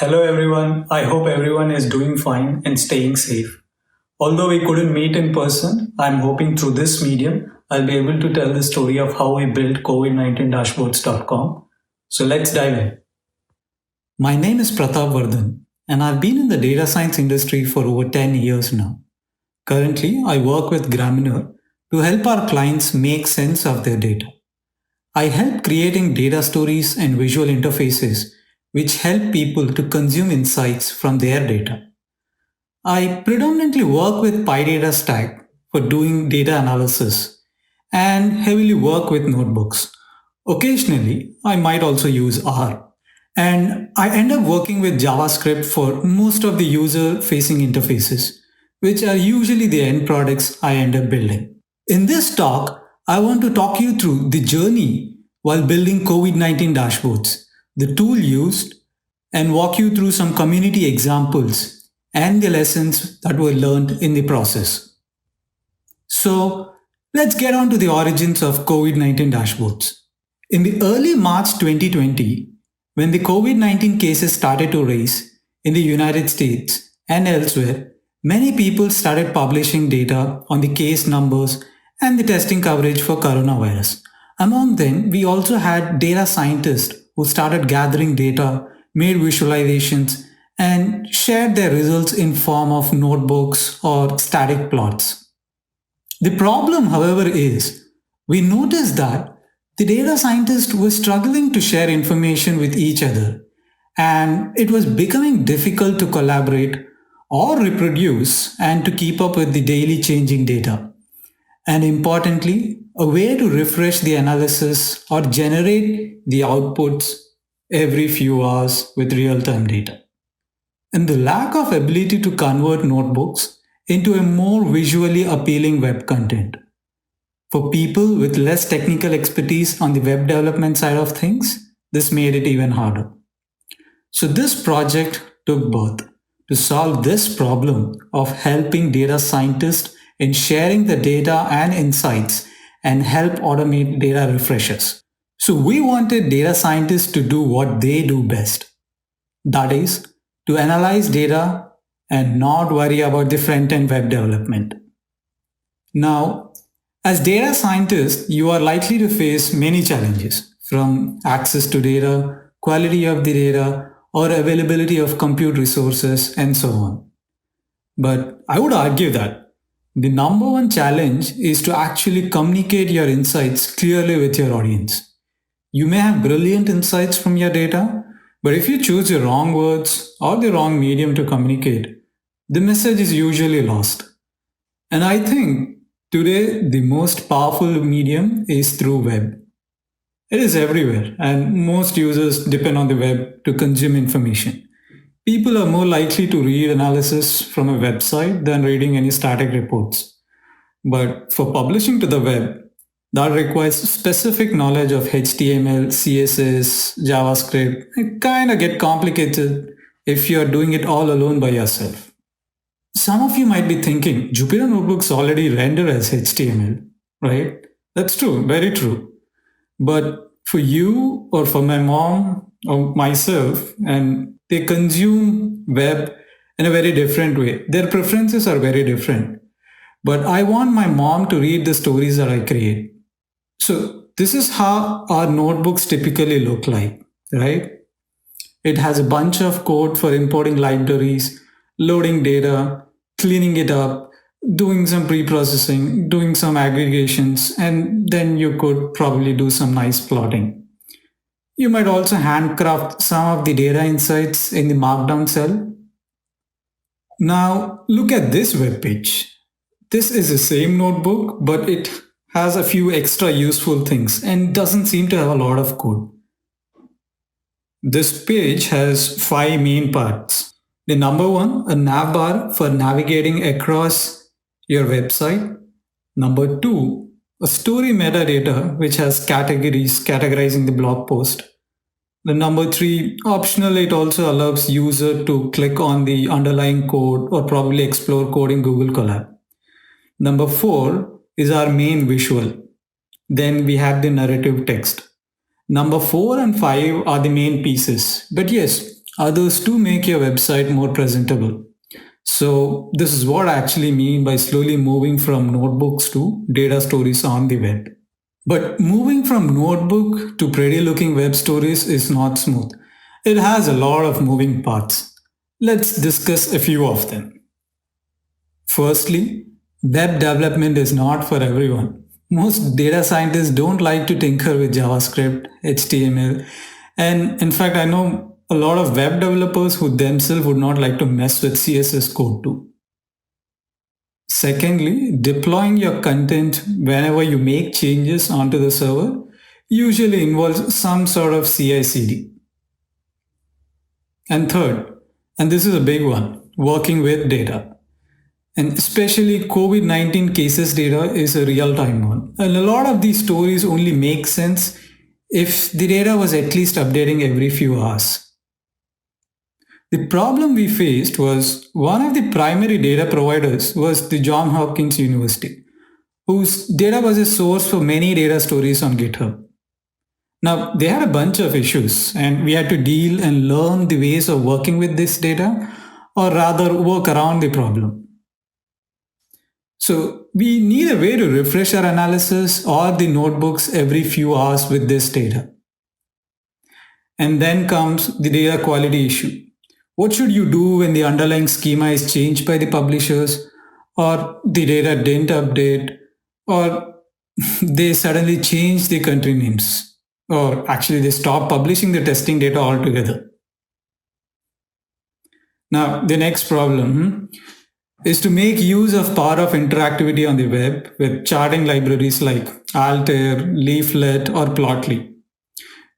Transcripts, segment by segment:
Hello everyone. I hope everyone is doing fine and staying safe. Although we couldn't meet in person, I'm hoping through this medium I'll be able to tell the story of how we built COVID-19dashboards.com. So let's dive in. My name is Pratap Vardhan and I've been in the data science industry for over 10 years now. Currently, I work with Graminer to help our clients make sense of their data. I help creating data stories and visual interfaces which help people to consume insights from their data. I predominantly work with PyData Stack for doing data analysis and heavily work with notebooks. Occasionally, I might also use R. And I end up working with JavaScript for most of the user facing interfaces, which are usually the end products I end up building. In this talk, I want to talk you through the journey while building COVID-19 dashboards, the tool used, and walk you through some community examples and the lessons that were learned in the process. So, let's get on to the origins of COVID-19 dashboards. In the early March 2020, when the COVID-19 cases started to rise in the United States and elsewhere, many people started publishing data on the case numbers and the testing coverage for coronavirus. Among them, we also had data scientists who started gathering data, made visualizations, and shared their results in form of notebooks or static plots. The problem, however, is we noticed that the data scientists were struggling to share information with each other, and it was becoming difficult to collaborate or reproduce and to keep up with the daily changing data. And importantly, a way to refresh the analysis or generate the outputs every few hours with real-time data. And the lack of ability to convert notebooks into a more visually appealing web content. For people with less technical expertise on the web development side of things, this made it even harder. So this project took birth to solve this problem of helping data scientists in sharing the data and insights and help automate data refreshes. So we wanted data scientists to do what they do best. That is, to analyze data and not worry about the front-end web development. Now, as data scientists, you are likely to face many challenges, from access to data, quality of the data, or availability of compute resources, and so on. But I would argue that the number one challenge is to actually communicate your insights clearly with your audience. You may have brilliant insights from your data, but if you choose the wrong words or the wrong medium to communicate, the message is usually lost. And I think today, the most powerful medium is through web. It is everywhere, and most users depend on the web to consume information. People are more likely to read analysis from a website than reading any static reports. But for publishing to the web, that requires specific knowledge of HTML, CSS, JavaScript. It kind of get complicated if you are doing it all alone by yourself. Some of you might be thinking, Jupyter Notebooks already render as HTML, right? That's true, very true. But for you or for my mom or myself, and they consume web in a very different way. Their preferences are very different. But I want my mom to read the stories that I create. So this is how our notebooks typically look like, right? It has a bunch of code for importing libraries, loading data, cleaning it up, doing some pre-processing, doing some aggregations, and then you could probably do some nice plotting. You might also handcraft some of the data insights in the Markdown cell. Now, look at this web page. This is the same notebook, but it has a few extra useful things and doesn't seem to have a lot of code. This page has 5 main parts. The number one, a nav bar for navigating across your website. Number two, a story metadata, which has categories categorizing the blog post. The number three, optional, it also allows user to click on the underlying code or probably explore code in Google Colab. Number four is our main visual. Then we have the narrative text. Number 4 and 5 are the main pieces. But yes, others to make your website more presentable. So, this is what I actually mean by slowly moving from notebooks to data stories on the web. But moving from notebook to pretty looking web stories is not smooth. It has a lot of moving parts. Let's discuss a few of them. Firstly, web development is not for everyone. Most data scientists don't like to tinker with JavaScript, HTML, and in fact, I know a lot of web developers who themselves would not like to mess with CSS code too. Secondly, deploying your content whenever you make changes onto the server usually involves some sort of CI CD. And third, and this is a big one, working with data. And especially COVID 19 cases data is a real time one. And a lot of these stories only make sense if the data was at least updating every few hours. The problem we faced was one of the primary data providers was the Johns Hopkins University, whose data was a source for many data stories on GitHub. Now, they had a bunch of issues, and we had to deal and learn the ways of working with this data, or rather, work around the problem. So, we need a way to refresh our analysis or the notebooks every few hours with this data. And then comes the data quality issue. What should you do when the underlying schema is changed by the publishers, or the data didn't update, or they suddenly change the country names, or actually they stop publishing the testing data altogether? Now, the next problem is to make use of power of interactivity on the web with charting libraries like Altair, Leaflet, or Plotly.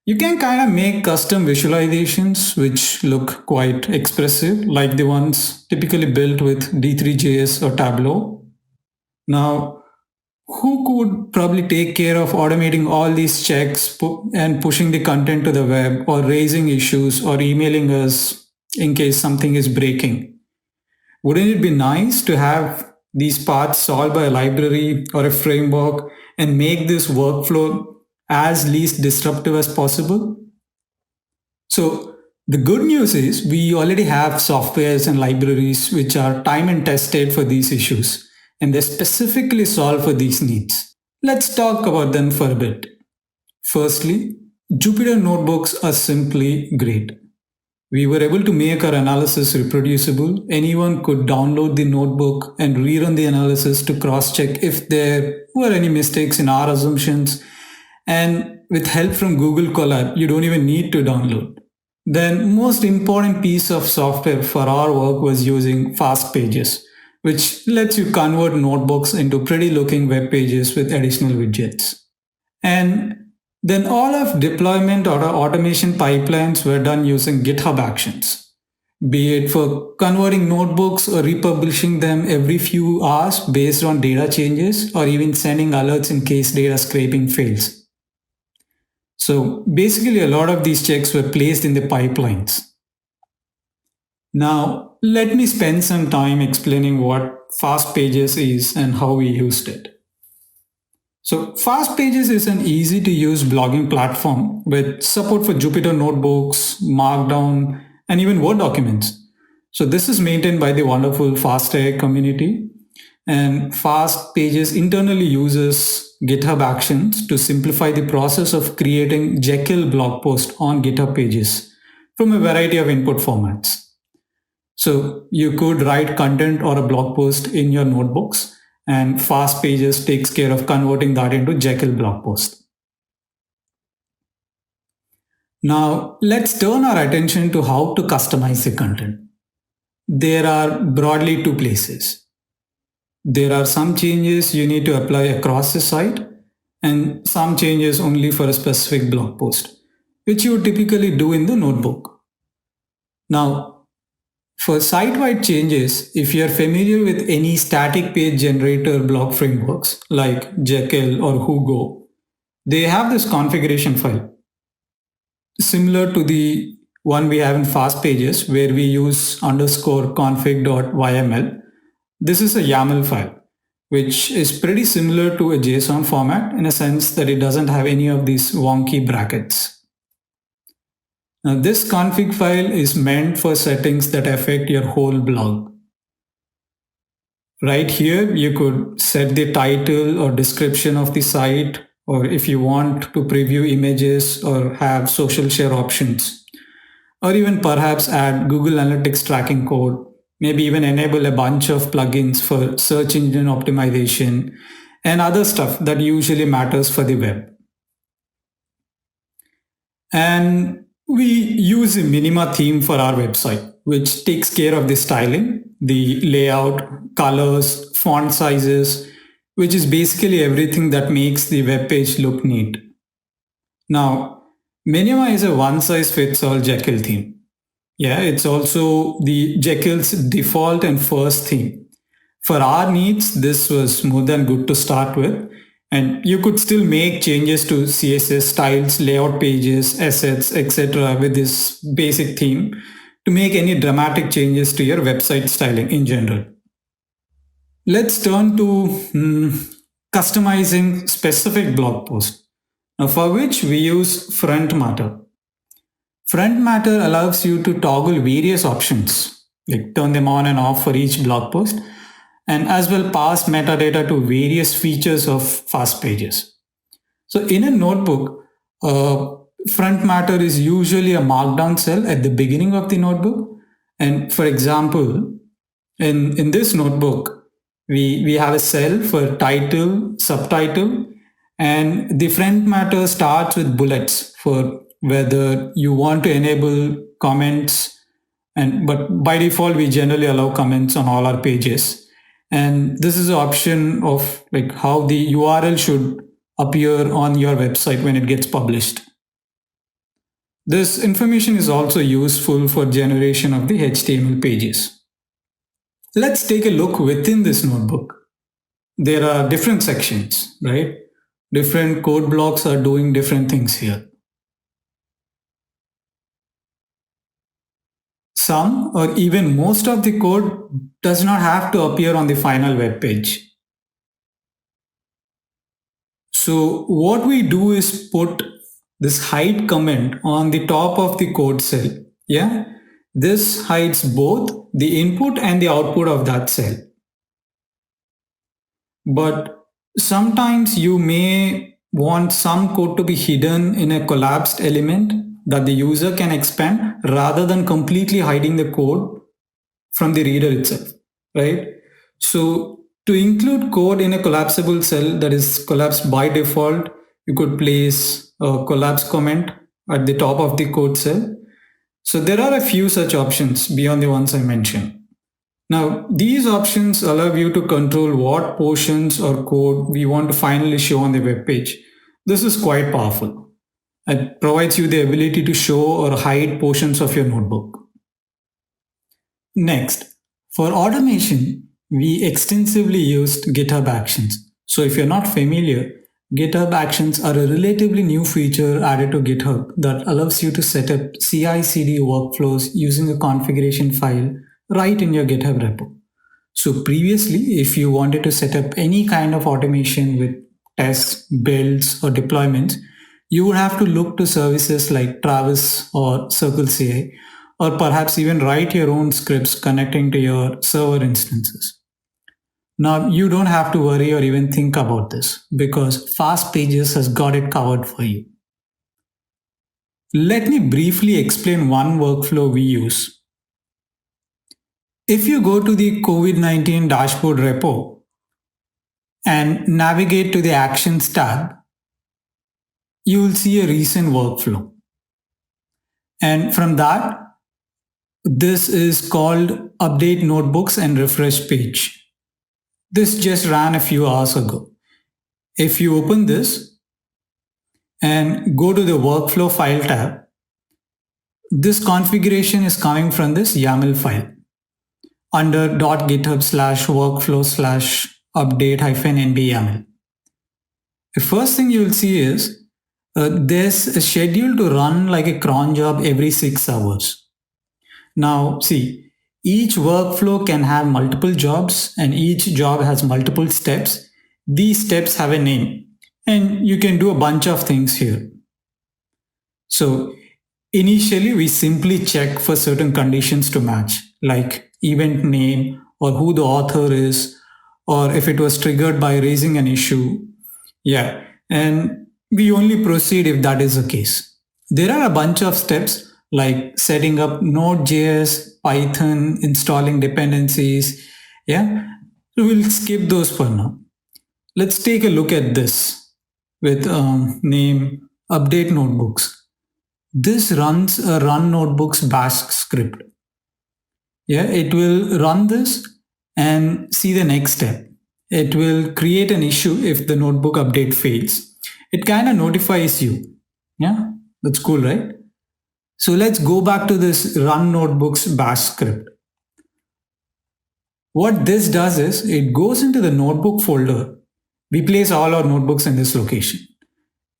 You can kind of make custom visualizations which look quite expressive, like the ones typically built with D3JS or Tableau. Now, who could probably take care of automating all these checks and pushing the content to the web, or raising issues, or emailing us in case something is breaking? Wouldn't it be nice to have these parts solved by a library or a framework and make this workflow as least disruptive as possible? So, the good news is we already have softwares and libraries which are time and tested for these issues, and they specifically solve for these needs. Let's talk about them for a bit. Firstly, Jupyter notebooks are simply great. We were able to make our analysis reproducible. Anyone could download the notebook and rerun the analysis to cross check if there were any mistakes in our assumptions. And with help from Google Colab, you don't even need to download. Then, most important piece of software for our work was using Fast Pages, which lets you convert notebooks into pretty looking web pages with additional widgets. And then all of deployment or automation pipelines were done using GitHub Actions, be it for converting notebooks or republishing them every few hours based on data changes, or even sending alerts in case data scraping fails. So basically, a lot of these checks were placed in the pipelines. Now, let me spend some time explaining what Fast Pages is and how we used it. So, Fast Pages is an easy to use blogging platform with support for Jupyter notebooks, Markdown, and even Word documents. So, this is maintained by the wonderful FastAI community. And Fast Pages internally uses GitHub Actions to simplify the process of creating Jekyll blog posts on GitHub pages from a variety of input formats. So you could write content or a blog post in your notebooks, and Fast Pages takes care of converting that into Jekyll blog post. Now, let's turn our attention to how to customize the content. There are broadly two places. There are some changes you need to apply across the site, and some changes only for a specific blog post, which you would typically do in the notebook. Now, for site-wide changes, if you are familiar with any static page generator blog frameworks like Jekyll or Hugo, they have this configuration file, similar to the one we have in Fast Pages, where we use _config.yml. This is a YAML file, which is pretty similar to a JSON format in a sense that it doesn't have any of these wonky brackets. Now, this config file is meant for settings that affect your whole blog. Right here, you could set the title or description of the site, or if you want to preview images or have social share options, or even perhaps add Google Analytics tracking code, maybe even enable a bunch of plugins for search engine optimization and other stuff that usually matters for the web. And we use a Minima theme for our website, which takes care of the styling, the layout, colors, font sizes, which is basically everything that makes the web page look neat. Now, Minima is a one-size-fits-all Jekyll theme. Yeah, it's also the Jekyll's default and first theme. For our needs, this was more than good to start with. And you could still make changes to CSS styles, layout pages, assets, etc. with this basic theme to make any dramatic changes to your website styling in general. Let's turn to customizing specific blog posts, now for which we use Front Matter. Front Matter allows you to toggle various options, like turn them on and off for each blog post, and as well pass metadata to various features of fast pages. So in a notebook, front matter is usually a markdown cell at the beginning of the notebook. And for example, in this notebook, we have a cell for title, subtitle, and the front matter starts with bullets for whether you want to enable comments. But by default, we generally allow comments on all our pages. And this is an option of like how the URL should appear on your website when it gets published. This information is also useful for generation of the HTML pages. Let's take a look within this notebook. There are different sections, right? Different code blocks are doing different things here. Some or even most of the code does not have to appear on the final web page. So what we do is put this hide comment on the top of the code cell. Yeah, this hides both the input and the output of that cell. But sometimes you may want some code to be hidden in a collapsed element that the user can expand rather than completely hiding the code from the reader itself, right? So to include code in a collapsible cell that is collapsed by default, you could place a collapse comment at the top of the code cell. So there are a few such options beyond the ones I mentioned. Now, these options allow you to control what portions or code we want to finally show on the web page. This is quite powerful. It provides you the ability to show or hide portions of your notebook. Next, for automation, we extensively used GitHub Actions. So if you're not familiar, GitHub Actions are a relatively new feature added to GitHub that allows you to set up CI/CD workflows using a configuration file right in your GitHub repo. So previously, if you wanted to set up any kind of automation with tests, builds, or deployments, you would have to look to services like Travis or CircleCI, or perhaps even write your own scripts connecting to your server instances. Now, you don't have to worry or even think about this because FastPages has got it covered for you. Let me briefly explain one workflow we use. If you go to the COVID-19 dashboard repo and navigate to the Actions tab, you will see a recent workflow. And from that, this is called Update Notebooks and Refresh Page. This just ran a few hours ago. If you open this and go to the Workflow File tab, this configuration is coming from this YAML file under .github/workflow/update-nb-YAML. The first thing you will see is there's a schedule to run like a cron job every 6 hours. Now, see, each workflow can have multiple jobs and each job has multiple steps. These steps have a name and you can do a bunch of things here. So Initially, we simply check for certain conditions to match, like event name or who the author is, or if it was triggered by raising an issue. Yeah, and we only proceed if that is the case. There are a bunch of steps like setting up Node.js, Python, installing dependencies. Yeah, so we'll skip those for now. Let's take a look at this with name update notebooks. This runs a run notebooks bash script. Yeah, it will run this and see the next step. It will create an issue if the notebook update fails. It kind of notifies you. Yeah, that's cool, right? So let's go back to this run notebooks bash script. What this does is it goes into the notebook folder. We place all our notebooks in this location.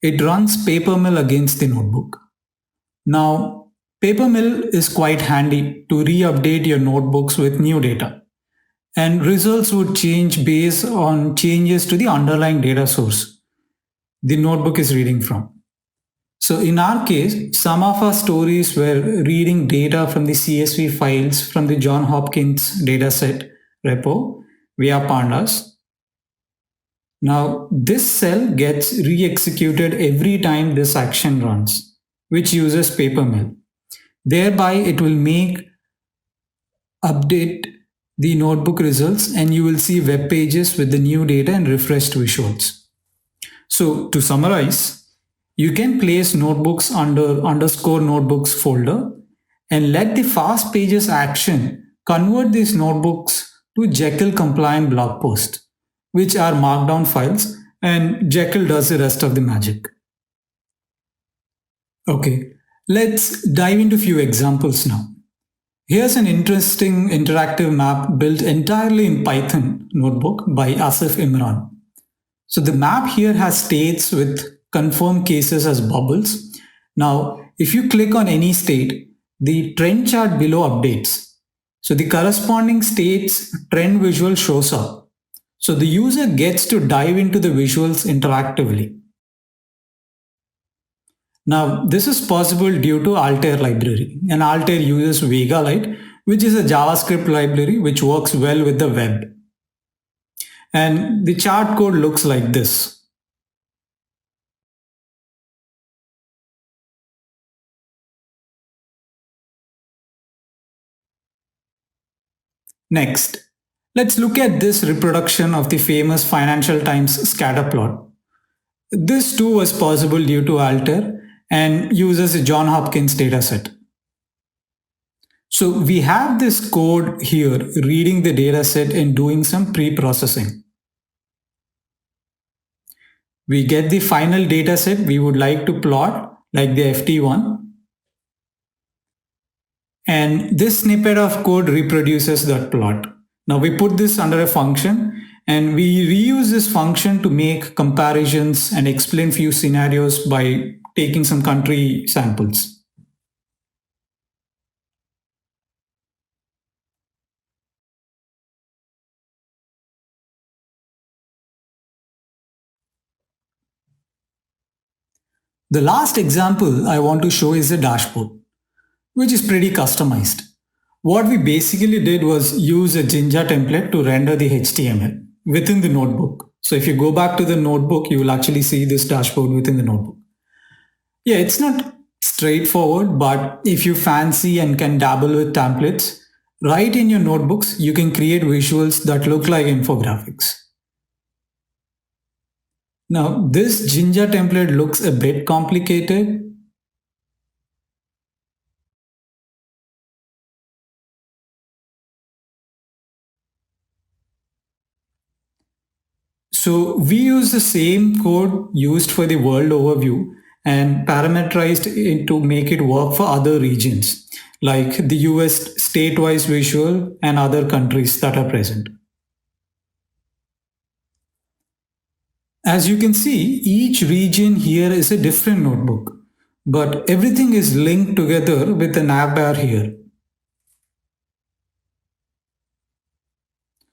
It runs papermill against the notebook. Now, papermill is quite handy to re-update your notebooks with new data. And results would change based on changes to the underlying data source the notebook is reading from. So in our case, some of our stories were reading data from the CSV files from the John Hopkins dataset repo via pandas. Now this cell gets re-executed every time this action runs, which uses papermill. Thereby it will update the notebook results and you will see web pages with the new data and refreshed visuals. So to summarize, you can place notebooks under underscore notebooks folder and let the fast pages action convert these notebooks to Jekyll compliant blog posts, which are markdown files, and Jekyll does the rest of the magic. Okay, let's dive into a few examples now. Here's an interesting interactive map built entirely in Python notebook by Asif Imran. So the map here has states with confirmed cases as bubbles. Now, if you click on any state, the trend chart below updates. So the corresponding state's trend visual shows up. So the user gets to dive into the visuals interactively. Now, this is possible due to Altair library. And Altair uses Vega Lite, which is a JavaScript library which works well with the web. And the chart code looks like this. Next, let's look at this reproduction of the famous Financial Times scatter plot. This too was possible due to Altair and uses a John Hopkins dataset. So we have this code here reading the dataset and doing some pre-processing. We get the final dataset we would like to plot, like the FT1. And this snippet of code reproduces that plot. Now we put this under a function and we reuse this function to make comparisons and explain few scenarios by taking some country samples. The last example I want to show is a dashboard, which is pretty customized. What we basically did was use a Jinja template to render the HTML within the notebook. So if you go back to the notebook, you will actually see this dashboard within the notebook. Yeah, it's not straightforward, but if you fancy and can dabble with templates, right in your notebooks, you can create visuals that look like infographics. Now, this Jinja template looks a bit complicated. So we use the same code used for the world overview and parameterized it to make it work for other regions, like the US state-wise visual and other countries that are present. As you can see, each region here is a different notebook, but everything is linked together with a navbar here.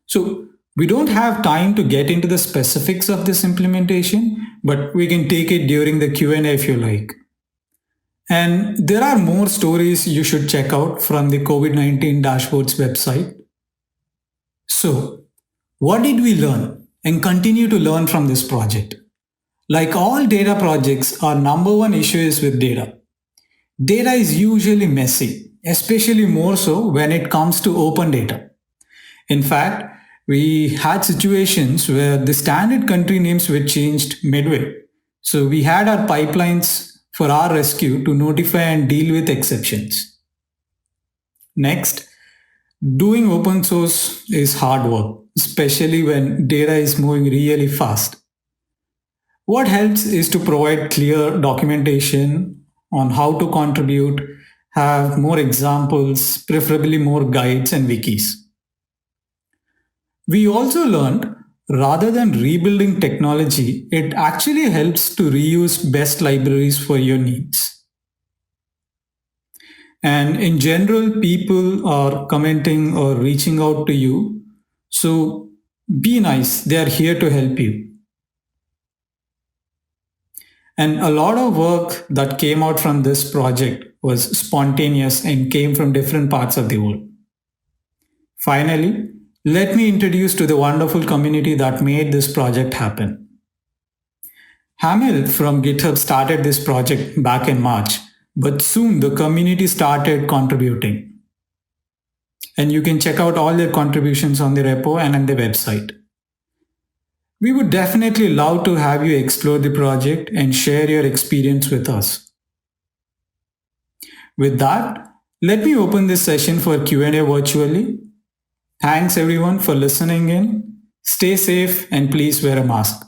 So we don't have time to get into the specifics of this implementation, but we can take it during the Q&A if you like. And there are more stories you should check out from the COVID-19 dashboards website. So, what did we learn and continue to learn from this project? Like all data projects, our number one issue is with data. Data is usually messy, especially more so when it comes to open data. In fact, we had situations where the standard country names were changed midway. So we had our pipelines for our rescue to notify and deal with exceptions. Next, doing open source is hard work, especially when data is moving really fast. What helps is to provide clear documentation on how to contribute, have more examples, preferably more guides and wikis. We also learned rather than rebuilding technology, it actually helps to reuse best libraries for your needs. And in general, people are commenting or reaching out to you. So be nice, they are here to help you. And a lot of work that came out from this project was spontaneous and came from different parts of the world. Finally, let me introduce to the wonderful community that made this project happen. Hamil from GitHub started this project back in March, but soon the community started contributing. And you can check out all their contributions on the repo and on the website. We would definitely love to have you explore the project and share your experience with us. With that, let me open this session for Q&A virtually. Thanks everyone for listening in. Stay safe and please wear a mask.